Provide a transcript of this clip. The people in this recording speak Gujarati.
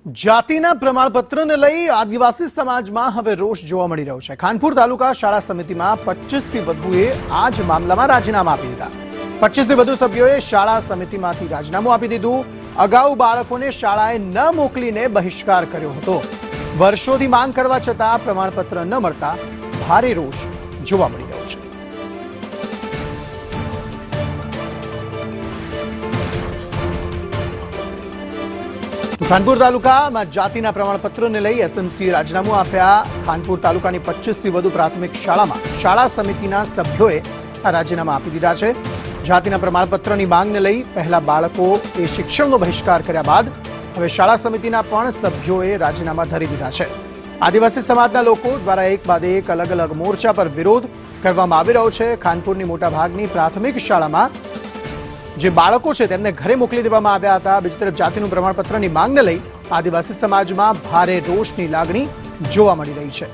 જાતિના પ્રમાણપત્રને લઈ આદિવાસી સમાજમાં હવે રોષ જોવા મળી રહ્યો છે। ખાનપુર તાલુકા શાળા સમિતિમાં 25 થી વધુએ આ જ મામલામાં રાજીનામા આપી દીધા। 25 થી વધુ સભ્યોએ શાળા સમિતિમાંથી રાજીનામું આપી દીધું। અગાઉ બાળકોને શાળાએ ન મોકલીને બહિષ્કાર કર્યો હતો। વર્ષોથી માંગ કરવા છતાં પ્રમાણપત્ર ન મળતા ભારે રોષ જોવા મળી રહ્યો છે। ખાનપુર તાલુકામાં જાતિના પ્રમાણપત્રોને લઈ એસએમસીએ રાજીનામું આપ્યા। ખાનપુર તાલુકાની 25 થી વધુ પ્રાથમિક શાળામાં શાળા સમિતિના સભ્યોએ આ રાજીનામા આપી દીધા છે। જાતિના પ્રમાણપત્રની માંગને લઈ પહેલા બાળકો એ શિક્ષણનો બહિષ્કાર કર્યા બાદ હવે શાળા સમિતિના પણ સભ્યોએ રાજીનામા ધરી દીધા છે। આદિવાસી સમાજના લોકો દ્વારા એક બાદ એક અલગ અલગ મોરચા પર વિરોધ કરવામાં આવી રહ્યો છે। ખાનપુરની મોટાભાગની પ્રાથમિક શાળામાં જે બાળકો છે તેમને ઘરે મોકલી દેવામાં આવ્યા હતા। બીજી તરફ જાતિનું પ્રમાણપત્રની માંગને લઈ આદિવાસી સમાજમાં ભારે રોષની લાગણી જોવા મળી રહી છે।